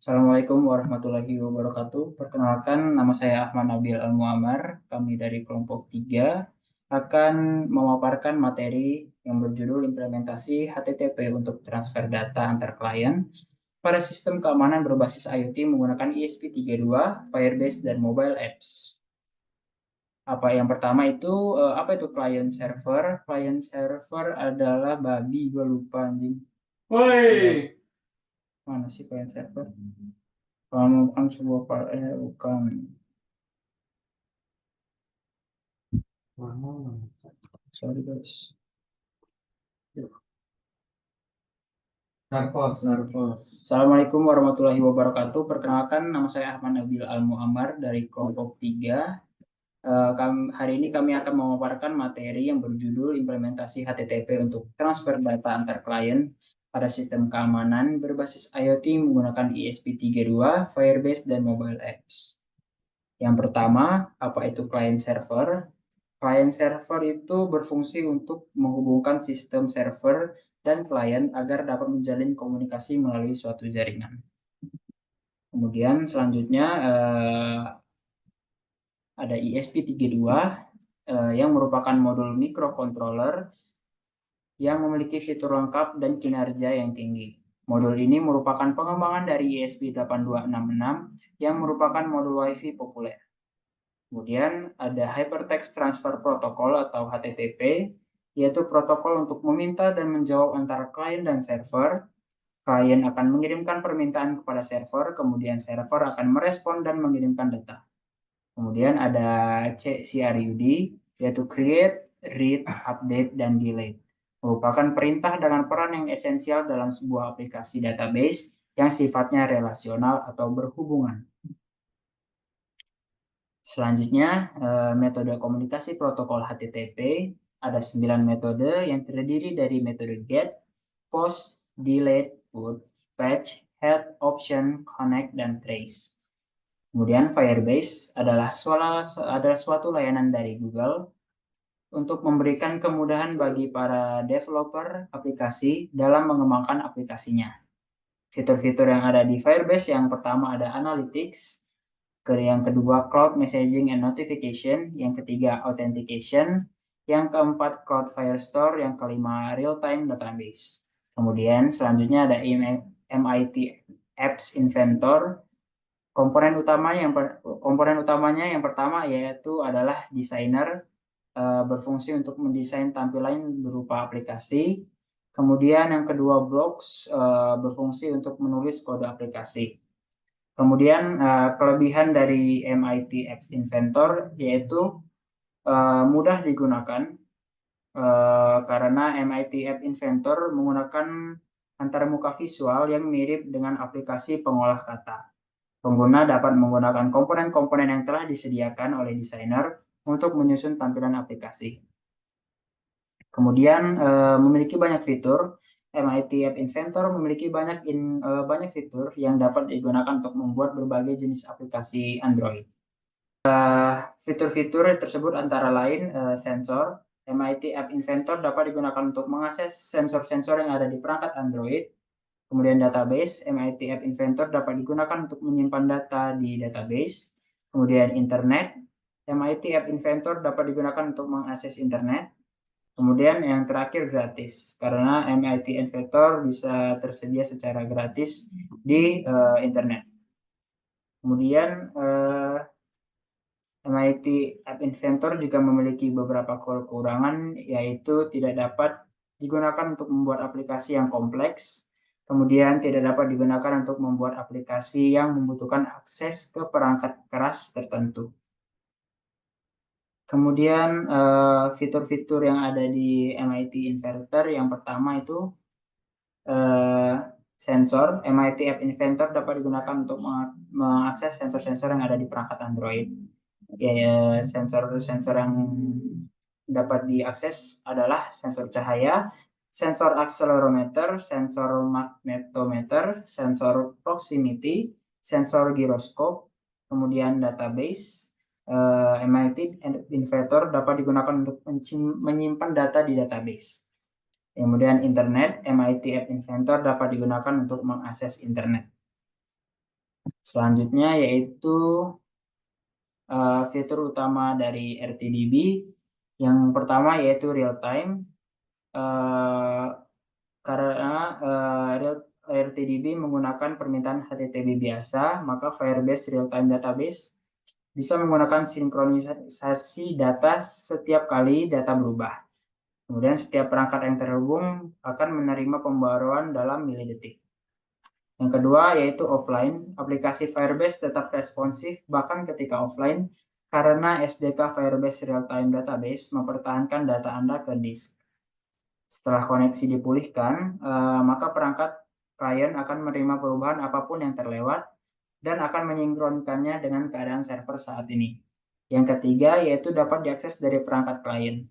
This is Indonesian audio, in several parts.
Assalamualaikum warahmatullahi wabarakatuh. Perkenalkan, nama saya Ahmad Nabil Al-Muammar. Kami dari kelompok 3 akan memaparkan materi yang berjudul implementasi HTTP untuk transfer data antar klien pada sistem keamanan berbasis IoT menggunakan ESP32, Firebase, dan mobile apps. Yang pertama itu, apa itu client server? Client server adalah babi, gue lupa anjing. Woi, Mana sih client server? Kalau bukan sebuah bukan. Sorry guys. Narkos. Assalamualaikum warahmatullahi wabarakatuh. Perkenalkan, nama saya Ahmad Nabil Al-Muammar dari kelompok 3. Hari ini kami akan memaparkan materi yang berjudul implementasi HTTP untuk transfer data antar klien pada sistem keamanan berbasis IoT menggunakan ESP32, Firebase, dan mobile apps. Yang pertama, apa itu client server? Client server itu berfungsi untuk menghubungkan sistem server dan klien agar dapat menjalin komunikasi melalui suatu jaringan. Kemudian selanjutnya ada ESP32 yang merupakan modul microcontroller yang memiliki fitur lengkap dan kinerja yang tinggi. Modul ini merupakan pengembangan dari ESP8266 yang merupakan modul WiFi populer. Kemudian ada Hypertext Transfer Protocol atau HTTP, yaitu protokol untuk meminta dan menjawab antara klien dan server. Klien akan mengirimkan permintaan kepada server, kemudian server akan merespon dan mengirimkan data. Kemudian ada CRUD, yaitu Create, Read, Update, dan Delete. Merupakan perintah dengan peran yang esensial dalam sebuah aplikasi database yang sifatnya relasional atau berhubungan. Selanjutnya, metode komunikasi protokol HTTP ada 9 metode yang terdiri dari metode GET, POST, DELETE, PUT, FETCH, HEAD, OPTION, CONNECT, dan TRACE. Kemudian Firebase adalah suatu layanan dari Google untuk memberikan kemudahan bagi para developer aplikasi dalam mengembangkan aplikasinya. Fitur-fitur yang ada di Firebase yang pertama ada Analytics, yang kedua Cloud Messaging and Notification, yang ketiga Authentication, yang keempat Cloud Firestore, yang kelima Real Time Database. Kemudian selanjutnya ada MIT Apps Inventor. Komponen utamanya yang pertama yaitu adalah designer, berfungsi untuk mendesain tampilan berupa aplikasi. Kemudian yang kedua blocks, berfungsi untuk menulis kode aplikasi. Kemudian kelebihan dari MIT Apps Inventor yaitu mudah digunakan karena MIT App Inventor menggunakan antarmuka visual yang mirip dengan aplikasi pengolah kata. Pengguna dapat menggunakan komponen-komponen yang telah disediakan oleh desainer untuk menyusun tampilan aplikasi. Kemudian memiliki banyak fitur. MIT App Inventor memiliki banyak fitur yang dapat digunakan untuk membuat berbagai jenis aplikasi Android. Fitur-fitur tersebut antara lain sensor. MIT App Inventor dapat digunakan untuk mengakses sensor-sensor yang ada di perangkat Android. Kemudian database, MIT App Inventor dapat digunakan untuk menyimpan data di database. Kemudian internet, MIT App Inventor dapat digunakan untuk mengakses internet. Kemudian yang terakhir gratis, karena MIT Inventor bisa tersedia secara gratis di internet. Kemudian MIT App Inventor juga memiliki beberapa kekurangan, yaitu tidak dapat digunakan untuk membuat aplikasi yang kompleks, kemudian tidak dapat digunakan untuk membuat aplikasi yang membutuhkan akses ke perangkat keras tertentu. Kemudian fitur-fitur yang ada di MIT Inventor yang pertama itu sensor. MIT App Inventor dapat digunakan untuk mengakses sensor-sensor yang ada di perangkat Android. Ya, sensor-sensor yang dapat diakses adalah sensor cahaya, sensor accelerometer, sensor magnetometer, sensor proximity, sensor giroskop, kemudian database. MIT Inventor dapat digunakan untuk menyimpan data di database. Kemudian internet, MIT App Inventor dapat digunakan untuk mengakses internet. Selanjutnya yaitu fitur utama dari RTDB. Yang pertama yaitu real time. Karena RTDB menggunakan permintaan HTTP biasa, maka Firebase Real Time Database bisa menggunakan sinkronisasi data setiap kali data berubah. Kemudian setiap perangkat yang terhubung akan menerima pembaruan dalam milidetik. Yang kedua yaitu offline. Aplikasi Firebase tetap responsif bahkan ketika offline karena SDK Firebase Real-Time Database mempertahankan data Anda ke disk. Setelah koneksi dipulihkan, maka perangkat klien akan menerima perubahan apapun yang terlewat dan akan menyinkronkannya dengan keadaan server saat ini. Yang ketiga yaitu dapat diakses dari perangkat klien.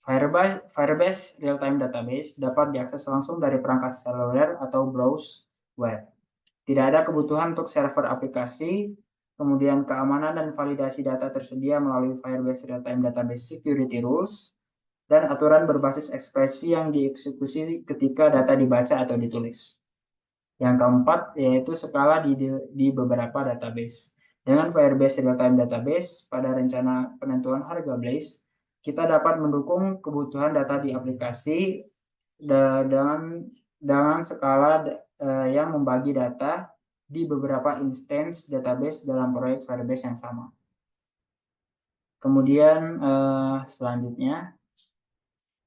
Firebase Real-Time Database dapat diakses langsung dari perangkat seluler atau browse web. Tidak ada kebutuhan untuk server aplikasi, kemudian keamanan dan validasi data tersedia melalui Firebase Real-Time Database Security Rules, dan aturan berbasis ekspresi yang dieksekusi ketika data dibaca atau ditulis. Yang keempat yaitu skala di beberapa database. Dengan Firebase Real-Time Database, pada rencana penentuan harga Blaze, kita dapat mendukung kebutuhan data di aplikasi dengan skala yang membagi data di beberapa instance database dalam proyek Firebase yang sama. Kemudian selanjutnya,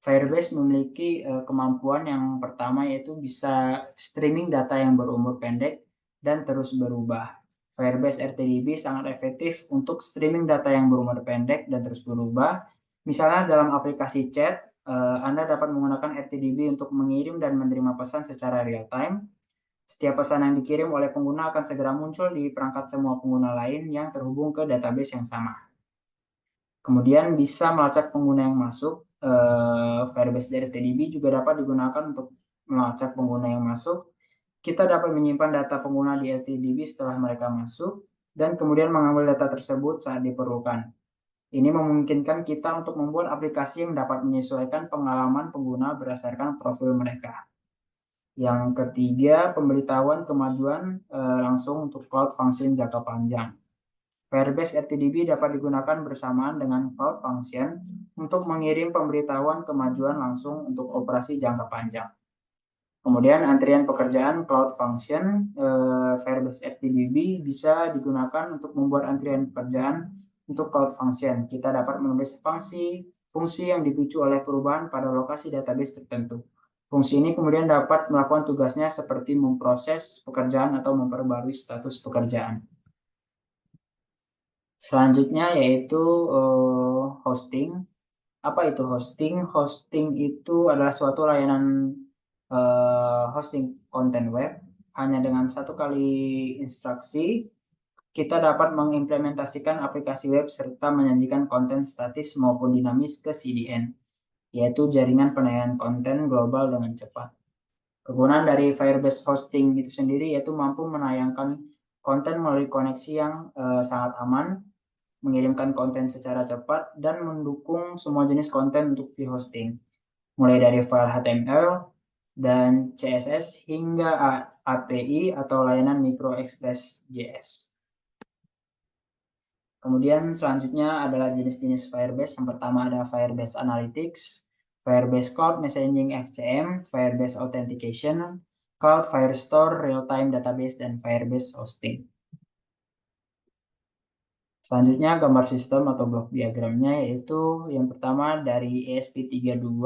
Firebase memiliki kemampuan yang pertama yaitu bisa streaming data yang berumur pendek dan terus berubah. Firebase RTDB sangat efektif untuk streaming data yang berumur pendek dan terus berubah. Misalnya dalam aplikasi chat, Anda dapat menggunakan RTDB untuk mengirim dan menerima pesan secara real time. Setiap pesan yang dikirim oleh pengguna akan segera muncul di perangkat semua pengguna lain yang terhubung ke database yang sama. Kemudian bisa melacak pengguna yang masuk. Firebase dari TDB juga dapat digunakan untuk melacak pengguna yang masuk. Kita dapat menyimpan data pengguna di RTDB setelah mereka masuk dan kemudian mengambil data tersebut saat diperlukan. Ini memungkinkan kita untuk membuat aplikasi yang dapat menyesuaikan pengalaman pengguna berdasarkan profil mereka. Yang ketiga, pemberitahuan kemajuan langsung untuk Cloud Function jangka panjang. Firebase RTDB dapat digunakan bersamaan dengan Cloud Function untuk mengirim pemberitahuan kemajuan langsung untuk operasi jangka panjang. Kemudian antrian pekerjaan Cloud Function, Firebase RTDB bisa digunakan untuk membuat antrian pekerjaan untuk Cloud Function. Kita dapat menulis fungsi yang dipicu oleh perubahan pada lokasi database tertentu. Fungsi ini kemudian dapat melakukan tugasnya seperti memproses pekerjaan atau memperbarui status pekerjaan. Selanjutnya yaitu hosting. Apa itu hosting? Hosting itu adalah suatu layanan hosting konten web. Hanya dengan satu kali instruksi, kita dapat mengimplementasikan aplikasi web serta menyajikan konten statis maupun dinamis ke CDN, yaitu jaringan penayangan konten global dengan cepat. Kegunaan dari Firebase Hosting itu sendiri yaitu mampu menayangkan konten melalui koneksi yang sangat aman, mengirimkan konten secara cepat, dan mendukung semua jenis konten untuk di-hosting, mulai dari file HTML dan CSS hingga API atau layanan Micro Express JS. Kemudian selanjutnya adalah jenis-jenis Firebase. Yang pertama ada Firebase Analytics, Firebase Cloud Messaging FCM, Firebase Authentication, Cloud Firestore Real-Time Database, dan Firebase Hosting. Selanjutnya gambar sistem atau blok diagramnya yaitu yang pertama dari ESP32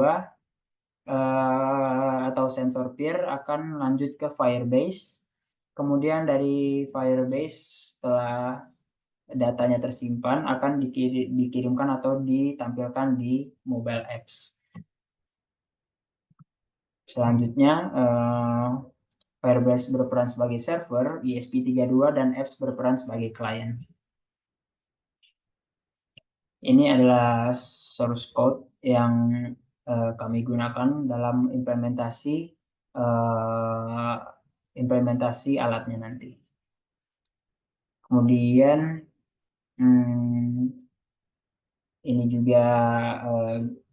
atau sensor peer akan lanjut ke Firebase. Kemudian dari Firebase setelah datanya tersimpan akan dikirimkan atau ditampilkan di mobile apps. Selanjutnya Firebase berperan sebagai server, ESP32 dan apps berperan sebagai klien. Ini adalah source code yang kami gunakan dalam implementasi alatnya nanti. Kemudian ini juga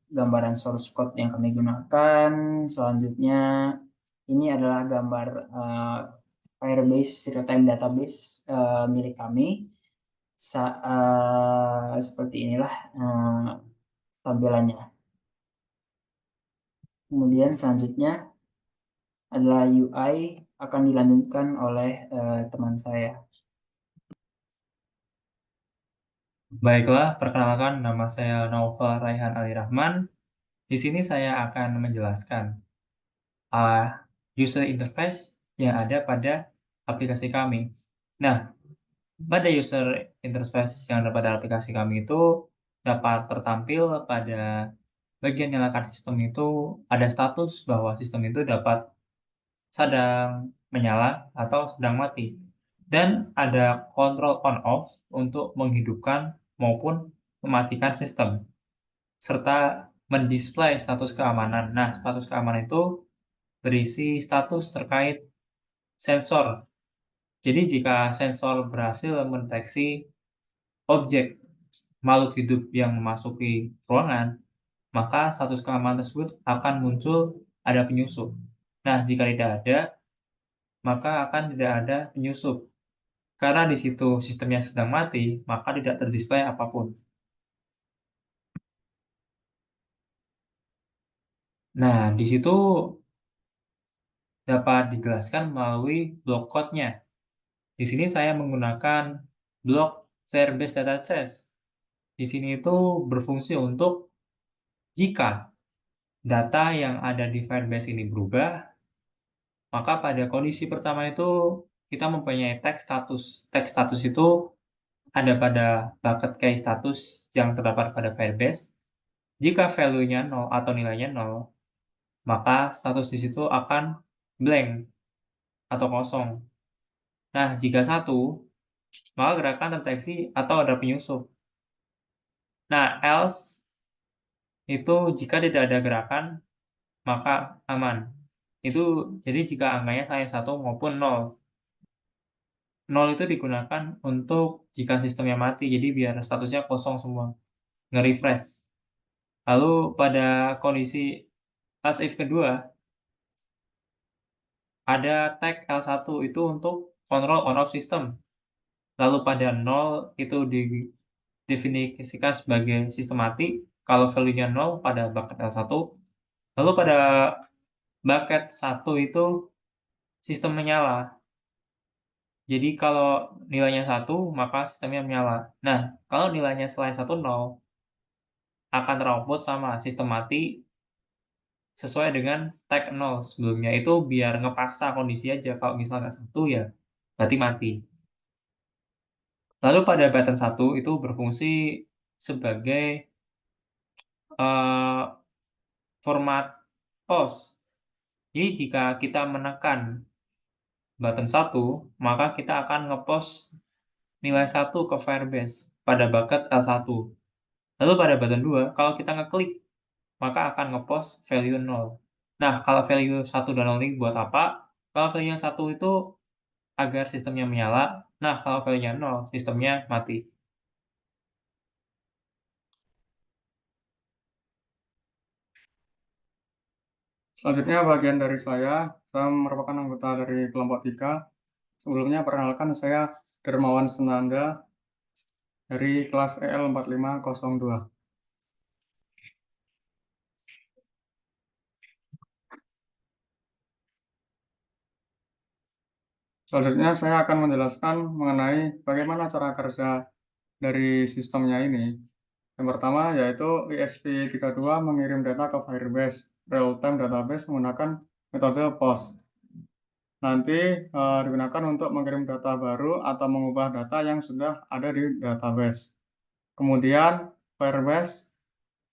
gambaran source code yang kami gunakan. Selanjutnya ini adalah gambar Firebase real-time database milik kami. Seperti inilah tampilannya. Kemudian selanjutnya adalah UI akan dilanjutkan oleh teman saya. Baiklah, perkenalkan nama saya Naufal Raihan Ali Rahman. Di sini saya akan menjelaskan user interface yang ada pada aplikasi kami. Nah, pada user interface yang ada pada aplikasi kami itu dapat tertampil pada bagian nyalakan sistem itu ada status bahwa sistem itu dapat sedang menyala atau sedang mati. Dan ada kontrol on off untuk menghidupkan maupun mematikan sistem. Serta mendisplay status keamanan. Nah, status keamanan itu berisi status terkait sensor. Jadi jika sensor berhasil mendeteksi objek makhluk hidup yang memasuki ruangan, maka status keamanan tersebut akan muncul ada penyusup. Nah, jika tidak ada, maka akan tidak ada penyusup. Karena di situ sistemnya sedang mati, maka tidak terdisplay apapun. Nah, di situ dapat dijelaskan melalui block code-nya. Di sini saya menggunakan blok Firebase Data Chase. Di sini itu berfungsi untuk jika data yang ada di Firebase ini berubah, maka pada kondisi pertama itu kita mempunyai tag status. Tag status itu ada pada bucket case status yang terdapat pada Firebase. Jika value-nya 0 atau nilainya 0, maka status di situ akan blank atau kosong. Nah, jika 1, maka gerakan terdeteksi atau ada penyusup. Nah, else itu jika tidak ada gerakan, maka aman. Itu jadi jika angkanya hanya 1 maupun 0. 0 itu digunakan untuk jika sistemnya mati, jadi biar statusnya kosong semua. Nge-refresh. Lalu pada kondisi else if kedua, ada tag L1 itu untuk kontrol on off system. Lalu pada 0 itu didefinisikan sebagai sistem mati, kalau value-nya 0 pada bucket L1. Lalu pada bucket 1 itu sistem menyala. Jadi kalau nilainya 1, maka sistemnya menyala. Nah, kalau nilainya selain 1, 0, akan teroutput sama sistem mati sesuai dengan tag 0 sebelumnya. Itu biar ngepaksa kondisi aja. Kalau misalnya 1 ya berarti mati. Lalu pada button 1 itu berfungsi sebagai format pause. Jadi jika kita menekan button 1, maka kita akan nge-post nilai 1 ke Firebase pada bucket L1. Lalu pada button 2, kalau kita ngeklik, maka akan nge-post value 0. Nah, kalau value 1 dan 0 ini buat apa? Kalau value 1 itu agar sistemnya menyala, nah kalau value-nya 0, sistemnya mati. Selanjutnya bagian dari saya merupakan anggota dari kelompok 3. Sebelumnya perkenalkan saya Dermawan Senanda dari kelas EL 4502. Selanjutnya saya akan menjelaskan mengenai bagaimana cara kerja dari sistemnya ini. Yang pertama yaitu ESP32 mengirim data ke Firebase real-time database menggunakan metode POST. Nanti digunakan untuk mengirim data baru atau mengubah data yang sudah ada di database. Kemudian Firebase,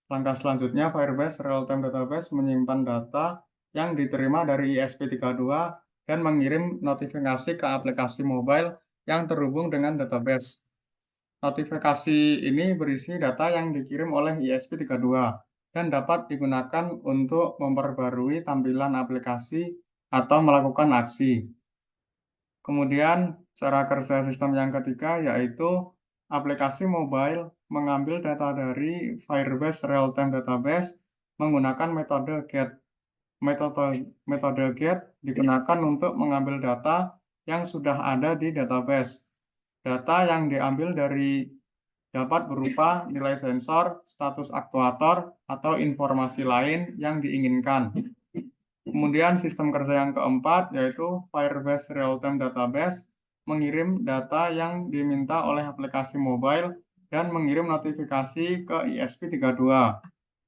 langkah selanjutnya Firebase real-time database menyimpan data yang diterima dari ESP32 dan mengirim notifikasi ke aplikasi mobile yang terhubung dengan database. Notifikasi ini berisi data yang dikirim oleh ESP32 dan dapat digunakan untuk memperbarui tampilan aplikasi atau melakukan aksi. Kemudian cara kerja sistem yang ketiga yaitu aplikasi mobile mengambil data dari Firebase Real-Time Database menggunakan metode GET. Metode GET digunakan untuk mengambil data yang sudah ada di database. Data yang diambil dapat berupa nilai sensor, status aktuator, atau informasi lain yang diinginkan. Kemudian sistem kerja yang keempat yaitu Firebase Real-Time Database mengirim data yang diminta oleh aplikasi mobile dan mengirim notifikasi ke ESP32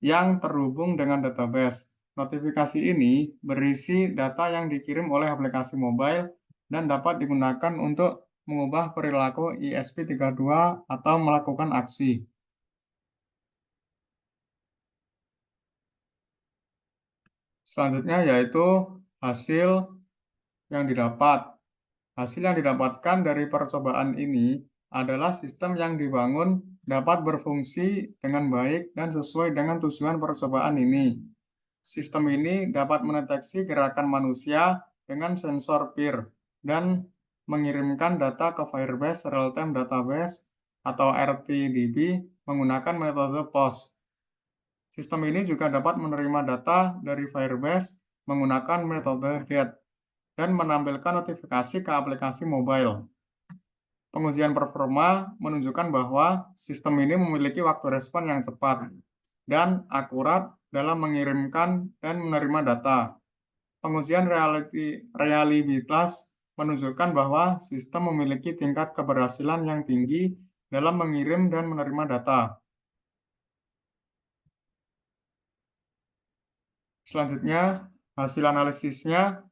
yang terhubung dengan database. Notifikasi ini berisi data yang dikirim oleh aplikasi mobile dan dapat digunakan untuk mengubah perilaku ESP32 atau melakukan aksi. Selanjutnya yaitu hasil yang didapat. Hasil yang didapatkan dari percobaan ini adalah sistem yang dibangun dapat berfungsi dengan baik dan sesuai dengan tujuan percobaan ini. Sistem ini dapat mendeteksi gerakan manusia dengan sensor peer dan mengirimkan data ke Firebase Real-Time Database atau RTDB menggunakan metode POS. Sistem ini juga dapat menerima data dari Firebase menggunakan metode GET dan menampilkan notifikasi ke aplikasi mobile. Pengujian performa menunjukkan bahwa sistem ini memiliki waktu respon yang cepat dan akurat dalam mengirimkan dan menerima data. Pengujian reliabilitas menunjukkan bahwa sistem memiliki tingkat keberhasilan yang tinggi dalam mengirim dan menerima data. Selanjutnya, hasil analisisnya,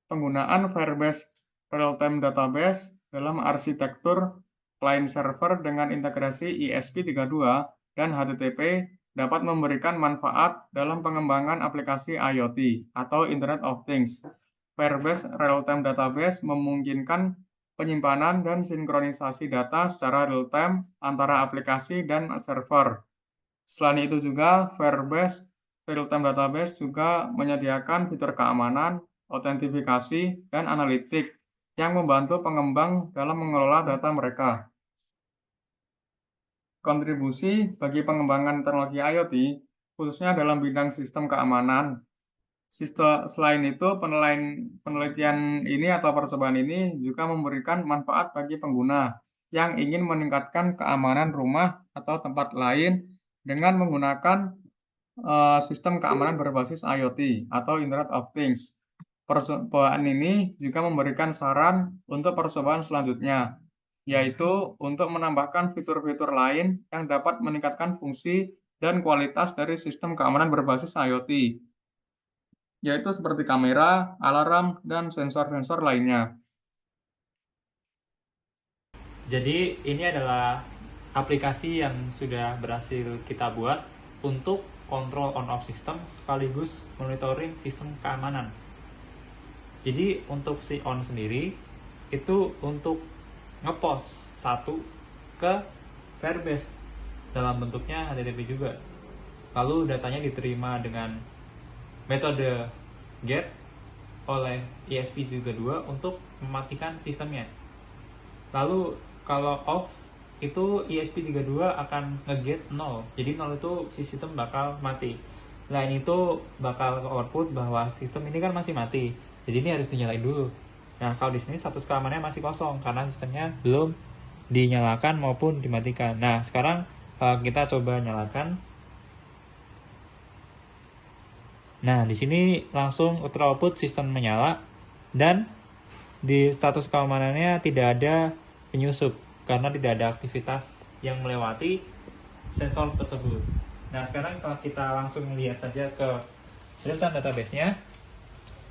penggunaan Firebase Real-Time Database dalam arsitektur client server dengan integrasi ESP32 dan HTTP dapat memberikan manfaat dalam pengembangan aplikasi IoT atau Internet of Things. Firebase Real-Time Database memungkinkan penyimpanan dan sinkronisasi data secara real-time antara aplikasi dan server. Selain itu juga, Firebase Real-Time Database juga menyediakan fitur keamanan, autentifikasi, dan analitik yang membantu pengembang dalam mengelola data mereka. Kontribusi bagi pengembangan teknologi IoT, khususnya dalam bidang sistem keamanan. Selain itu, penelitian ini atau percobaan ini juga memberikan manfaat bagi pengguna yang ingin meningkatkan keamanan rumah atau tempat lain dengan menggunakan sistem keamanan berbasis IoT atau Internet of Things. Percobaan ini juga memberikan saran untuk percobaan selanjutnya, yaitu untuk menambahkan fitur-fitur lain yang dapat meningkatkan fungsi dan kualitas dari sistem keamanan berbasis IoT, yaitu seperti kamera, alarm, dan sensor-sensor lainnya. Jadi ini adalah aplikasi yang sudah berhasil kita buat untuk kontrol on-off sistem sekaligus monitoring sistem keamanan. Jadi untuk si on sendiri itu untuk ngepost satu ke Firebase dalam bentuknya HTTP juga. Lalu datanya diterima dengan metode GET oleh ESP32 untuk mematikan sistemnya. Lalu kalau off itu ESP32 akan nge-get 0. Jadi 0 itu si sistem bakal mati. Lain itu bakal ke output bahwa sistem ini kan masih mati. Jadi ini harus dinyalain dulu. Nah, kalau di sini status keamanannya masih kosong karena sistemnya belum dinyalakan maupun dimatikan. Nah, sekarang kita coba nyalakan. Nah, di sini langsung ultra output sistem menyala dan di status keamanannya tidak ada penyusup karena tidak ada aktivitas yang melewati sensor tersebut. Nah, sekarang kalau kita langsung lihat saja ke real-time database-nya.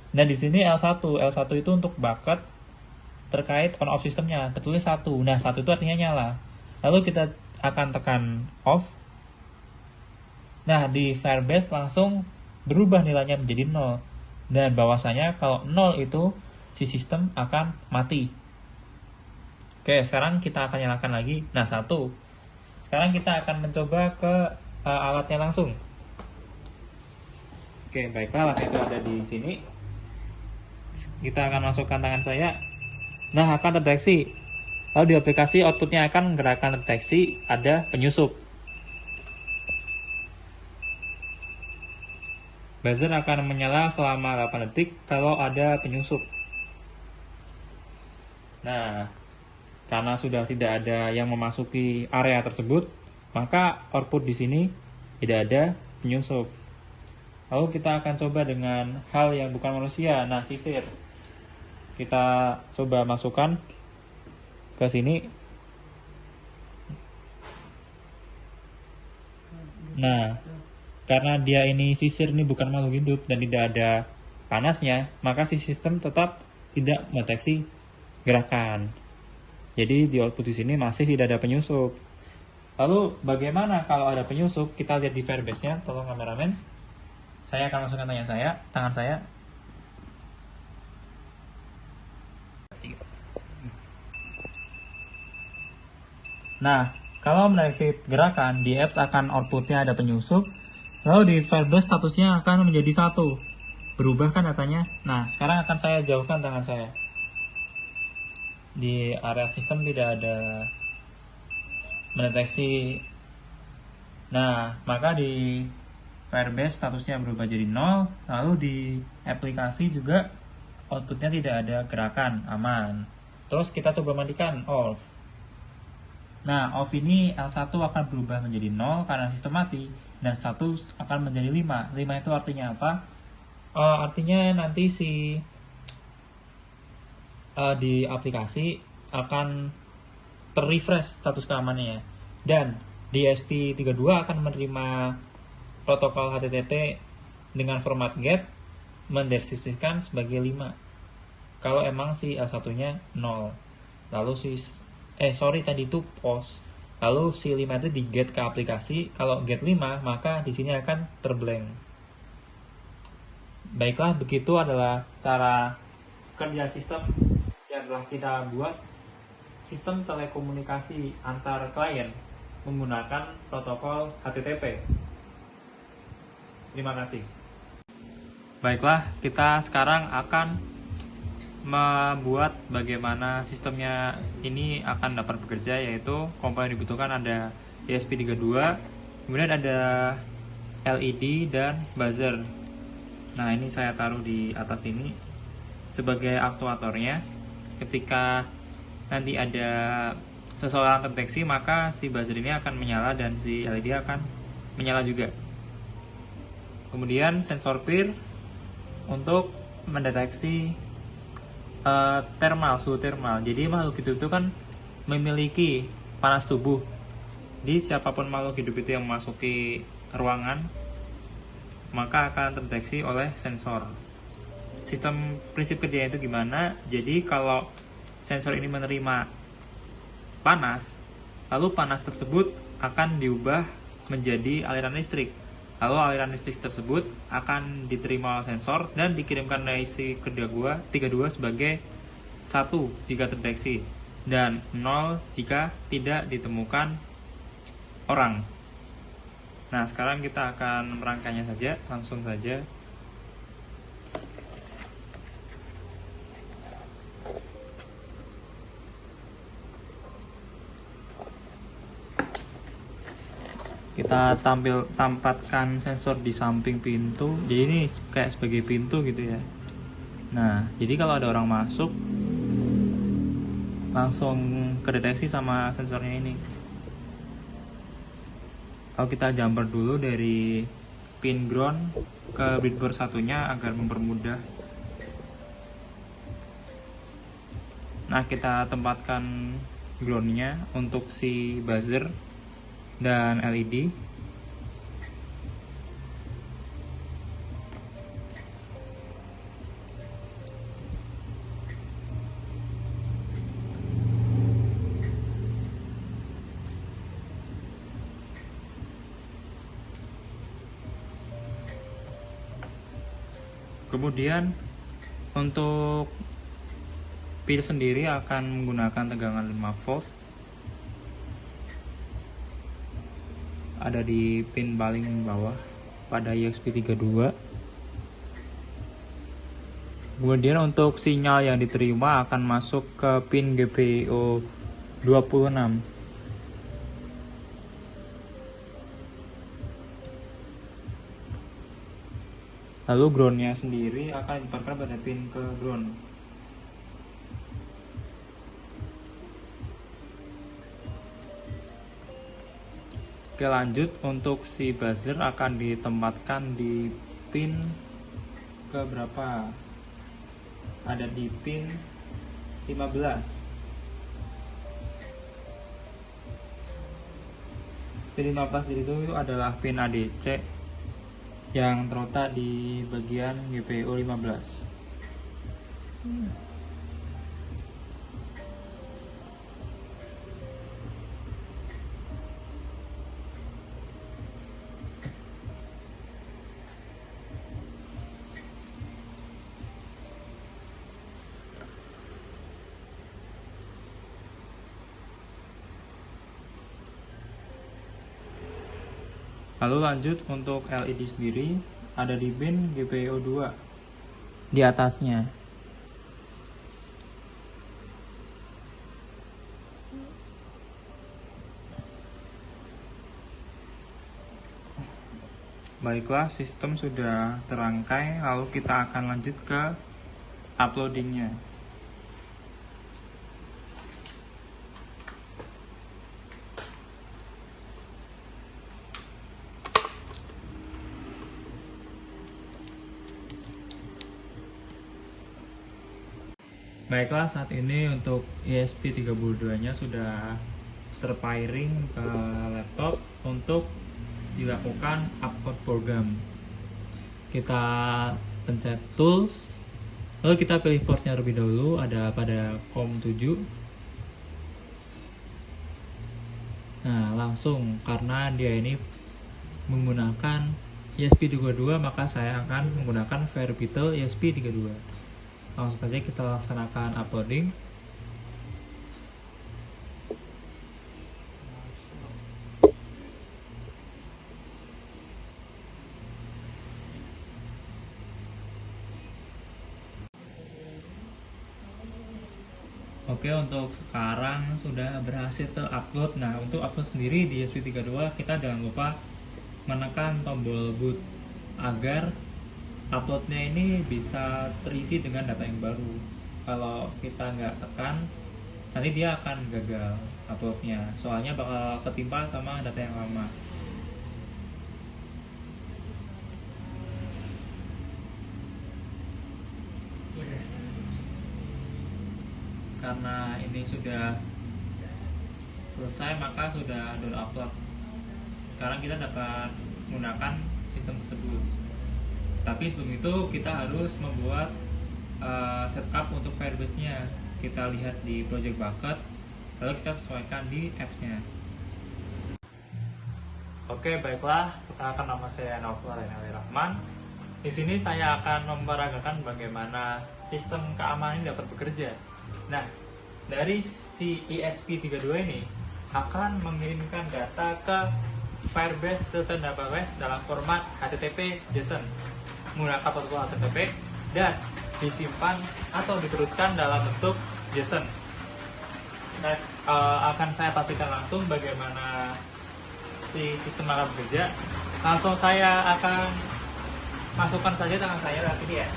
Nah, di sini L1 itu untuk bucket terkait on-off sistemnya, tertulis 1. Nah, 1 itu artinya nyala. Lalu kita akan tekan off. Nah, di Firebase langsung berubah nilainya menjadi 0. Dan bahwasanya kalau 0 itu si sistem akan mati. Oke, sekarang kita akan nyalakan lagi. Nah, 1. Sekarang kita akan mencoba ke alatnya langsung. Oke, baiklah, alatnya itu ada di sini. Kita akan masukkan tangan saya. Nah, akan terdeteksi. Lalu di aplikasi outputnya akan gerakan deteksi ada penyusup. Buzzer akan menyala selama 8 detik kalau ada penyusup. Nah, karena sudah tidak ada yang memasuki area tersebut, maka output di sini tidak ada penyusup. Lalu kita akan coba dengan hal yang bukan manusia. Nah, sisir. Kita coba masukkan ke sini. Nah, karena dia ini sisir ini bukan makhluk hidup dan tidak ada panasnya, maka si sistem tetap tidak mendeteksi gerakan. Jadi di output di sini masih tidak ada penyusup. Lalu bagaimana kalau ada penyusup? Kita lihat di Firebase-nya, tolong kameramen. Saya akan masukkan tangan saya. Nah, kalau mendeteksi gerakan, di apps akan outputnya ada penyusup. Lalu di Firebase statusnya akan menjadi 1. Berubah kan datanya? Nah, sekarang akan saya jauhkan tangan saya. Di area sistem tidak ada mendeteksi. Nah, maka di Firebase statusnya berubah jadi 0. Lalu di aplikasi juga outputnya tidak ada gerakan, aman. Terus kita coba matikan, off. Nah, off ini L1 akan berubah menjadi 0 karena sistem mati, dan 1 akan menjadi 5. 5 itu artinya apa? Artinya nanti di aplikasi akan terrefresh status keamanannya. Dan di ESP32 akan menerima protokol HTTP dengan format GET mendeskripsikan sebagai 5. Kalau emang si L1-nya 0. Lalu tadi itu post. Lalu si 5 itu di get ke aplikasi. Kalau get 5, maka di sini akan terblank. Baiklah, begitu adalah cara kerja sistem yang telah kita buat. Sistem telekomunikasi antar klien menggunakan protokol HTTP. Terima kasih. Baiklah, kita sekarang akan membuat bagaimana sistemnya ini akan dapat bekerja, yaitu komponen yang dibutuhkan ada ESP32, kemudian ada LED dan buzzer. Nah, ini saya taruh di atas ini sebagai aktuatornya. Ketika nanti ada seseorang terdeteksi, maka si buzzer ini akan menyala dan si LED akan menyala juga. Kemudian sensor peer untuk mendeteksi suhu thermal. Jadi makhluk hidup itu kan memiliki panas tubuh. Jadi siapapun makhluk hidup itu yang memasuki ruangan, maka akan terdeteksi oleh sensor. Sistem prinsip kerjanya itu gimana? Jadi kalau sensor ini menerima panas, lalu panas tersebut akan diubah menjadi aliran listrik. Lalu aliran listrik tersebut akan diterima oleh sensor dan dikirimkan dari si kedua 32 sebagai 1 jika terdeteksi dan 0 jika tidak ditemukan orang. Nah, sekarang kita akan merangkainya saja, langsung saja. Kita tampatkan sensor di samping pintu. Jadi ini kayak sebagai pintu gitu ya. Nah, jadi kalau ada orang masuk, langsung kedeteksi sama sensornya ini. Kalau kita jumper dulu dari pin ground ke breadboard satunya agar mempermudah. Nah, kita tempatkan groundnya untuk si buzzer dan LED. Kemudian untuk pil sendiri akan menggunakan tegangan 5 volt. Ada di pin paling bawah pada ESP32. Kemudian untuk sinyal yang diterima akan masuk ke pin GPIO 26. Lalu groundnya sendiri akan ditempatkan pada pin ke ground. Oke, lanjut. Untuk si buzzer akan ditempatkan di pin ke berapa? Ada di pin 15. Pin 15 itu adalah pin ADC yang terletak di bagian GPIO 15. Lalu lanjut untuk LED sendiri ada di pin GPIO 2 di atasnya. Baiklah, sistem sudah terangkai, lalu kita akan lanjut ke uploadingnya. Baiklah, saat ini untuk ESP32-nya sudah terpairing ke laptop untuk dilakukan upload program. Kita pencet tools, lalu kita pilih portnya terlebih dahulu, ada pada COM7. Nah, langsung karena dia ini menggunakan ESP32, maka saya akan menggunakan Verbitel ESP32. Langsung saja kita laksanakan uploading. Oke, untuk sekarang sudah berhasil terupload. Nah, untuk upload sendiri di ESP32 kita jangan lupa menekan tombol boot agar uploadnya ini bisa terisi dengan data yang baru. Kalau kita nggak tekan, nanti dia akan gagal uploadnya, soalnya bakal ketimpa sama data yang lama. Karena ini sudah selesai, maka sudah download upload. Sekarang kita dapat menggunakan sistem tersebut. Tapi sebelum itu kita harus membuat setup untuk Firebase-nya. Kita lihat di Project Bucket, lalu kita sesuaikan di apps-nya. Oke, baiklah. Perkenalkan, nama saya Naufal Ali Rahman. Di sini saya akan memeragakan bagaimana sistem keamanan ini dapat bekerja. Nah, dari si ESP32 ini akan mengirimkan data ke Firebase Real-Time Database dalam format HTTP JSON menggunakan protokol HTTP dan disimpan atau diteruskan dalam bentuk JSON. Nah, akan saya pastikan langsung bagaimana si sistem akan bekerja. Langsung saya akan masukkan saja tangan saya lewat sini ya.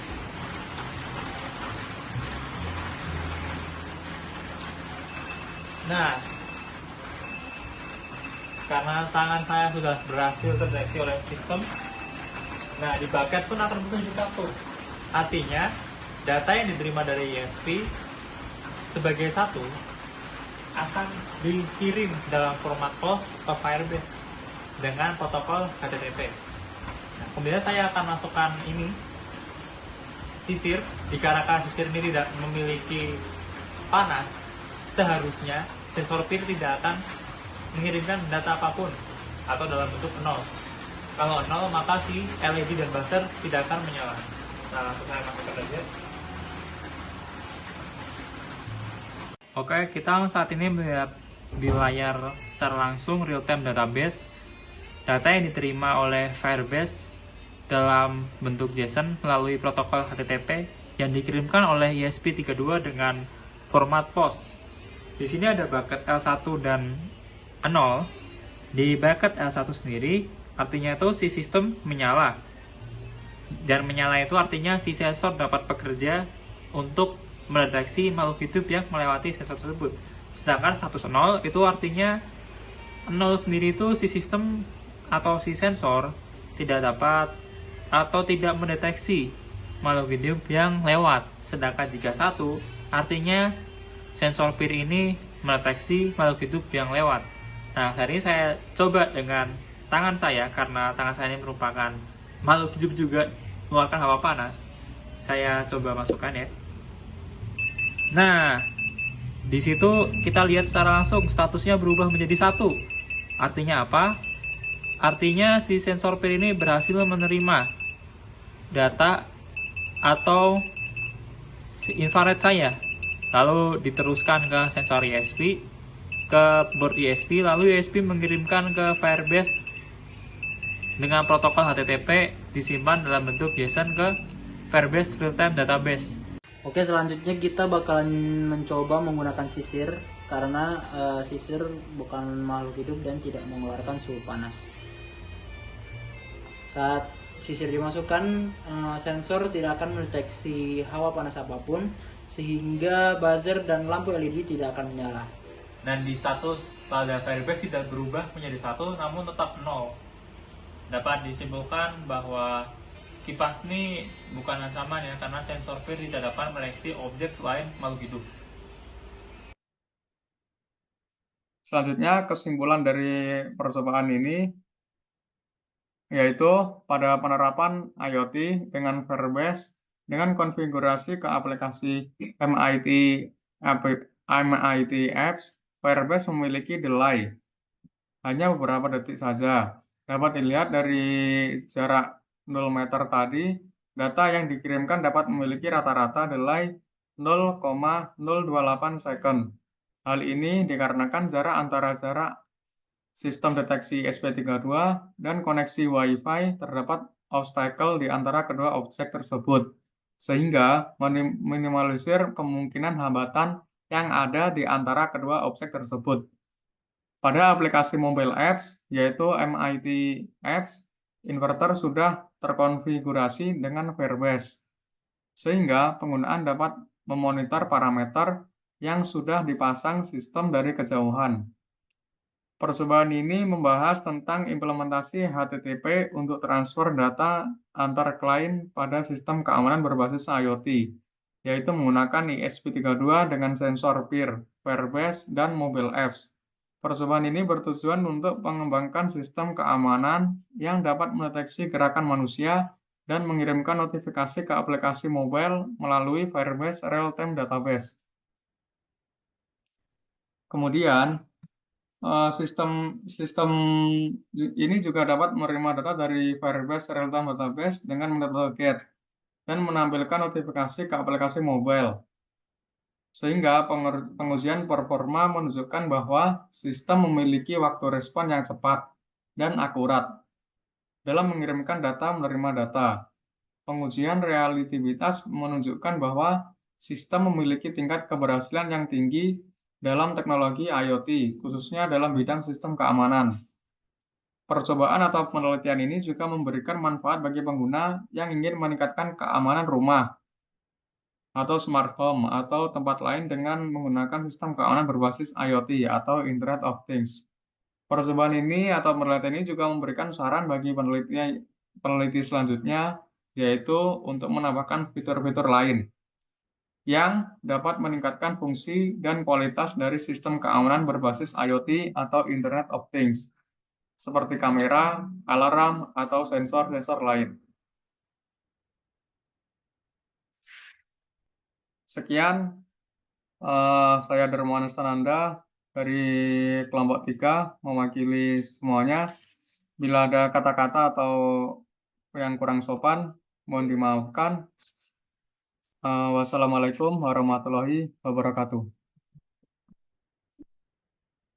Nah, karena tangan saya sudah berhasil terdeteksi oleh sistem, nah di bucket pun akan muncul di satu. Artinya, data yang diterima dari ESP sebagai satu akan dikirim dalam format POS ke Firebase dengan protokol HTTP. Nah, kemudian saya akan masukkan ini sisir. Dikarenakan sisir ini tidak memiliki panas, seharusnya sensor pin tidak akan mengirimkan data apapun atau dalam bentuk 0. Kalau 0, maka si LED dan buzzer tidak akan menyala. Nah, langsung saya masukkan aja. Oke, kita saat ini melihat di layar secara langsung real-time database. Data yang diterima oleh Firebase dalam bentuk JSON melalui protokol HTTP yang dikirimkan oleh ESP32 dengan format POS. Di sini ada bucket L1 dan 0. Di bucket L1 sendiri, artinya itu si sistem menyala. Dan menyala itu artinya si sensor dapat bekerja untuk mendeteksi makhluk hidup yang melewati sensor tersebut. Sedangkan status 0 itu artinya 0 sendiri itu si sistem atau si sensor tidak dapat atau tidak mendeteksi makhluk hidup yang lewat. Sedangkan jika 1, artinya sensor PIR ini mendeteksi makhluk hidup yang lewat. Nah, hari ini saya coba dengan tangan saya, karena tangan saya ini merupakan makhluk hidup juga mengeluarkan hawa panas. Saya coba masukkan ya. Nah, di situ kita lihat secara langsung statusnya berubah menjadi 1. Artinya apa? Artinya si sensor PIR ini berhasil menerima data atau infrared saya, lalu diteruskan ke sensor ISP, ke board ISP, lalu ISP mengirimkan ke Firebase dengan protokol HTTP, disimpan dalam bentuk JSON ke Firebase Real-Time Database. Oke, selanjutnya kita bakalan mencoba menggunakan sisir karena sisir bukan makhluk hidup dan tidak mengeluarkan suhu panas. Saat sisir dimasukkan, sensor tidak akan mendeteksi hawa panas apapun, sehingga buzzer dan lampu LED tidak akan menyala. Dan di status pada Firebase tidak berubah menjadi 1, namun tetap 0. Dapat disimpulkan bahwa kipas ini bukan ancaman ya, karena sensor PIR tidak dapat mendeteksi objek selain makhluk hidup. Selanjutnya, kesimpulan dari percobaan ini yaitu pada penerapan IoT dengan Firebase dengan konfigurasi ke aplikasi MIT apps, Firebase memiliki delay hanya beberapa detik saja. Dapat dilihat dari jarak 0 meter tadi, data yang dikirimkan dapat memiliki rata-rata delay 0,028 second. Hal ini dikarenakan jarak antara jarak sistem deteksi SP32 dan koneksi Wi-Fi terdapat obstacle di antara kedua objek tersebut, sehingga meminimalisir kemungkinan hambatan yang ada di antara kedua objek tersebut. Pada aplikasi mobile apps, yaitu MIT apps, inverter sudah terkonfigurasi dengan Firebase, sehingga penggunaan dapat memonitor parameter yang sudah dipasang sistem dari kejauhan. Percobaan ini membahas tentang implementasi HTTP untuk transfer data antar klien pada sistem keamanan berbasis IoT, yaitu menggunakan ESP32 dengan sensor PIR, Firebase, dan mobile apps. Percobaan ini bertujuan untuk mengembangkan sistem keamanan yang dapat mendeteksi gerakan manusia dan mengirimkan notifikasi ke aplikasi mobile melalui Firebase Real-Time Database. Kemudian, sistem ini juga dapat menerima data dari Firebase Real-Time Database dengan metode GET dan menampilkan notifikasi ke aplikasi mobile. Sehingga pengujian performa menunjukkan bahwa sistem memiliki waktu respon yang cepat dan akurat dalam mengirimkan data menerima data. Pengujian relativitas menunjukkan bahwa sistem memiliki tingkat keberhasilan yang tinggi dalam teknologi IoT, khususnya dalam bidang sistem keamanan. Percobaan atau penelitian ini juga memberikan manfaat bagi pengguna yang ingin meningkatkan keamanan rumah atau smart home atau tempat lain dengan menggunakan sistem keamanan berbasis IoT atau Internet of Things. Percobaan ini atau penelitian ini juga memberikan saran bagi peneliti selanjutnya, yaitu untuk menambahkan fitur-fitur lain yang dapat meningkatkan fungsi dan kualitas dari sistem keamanan berbasis IoT atau Internet of Things, seperti kamera, alarm, atau sensor-sensor lain. Sekian, saya Dermawan Sananda dari kelompok 3 mewakili semuanya. Bila ada kata-kata atau yang kurang sopan, mohon dimaafkan. Wassalamualaikum warahmatullahi wabarakatuh.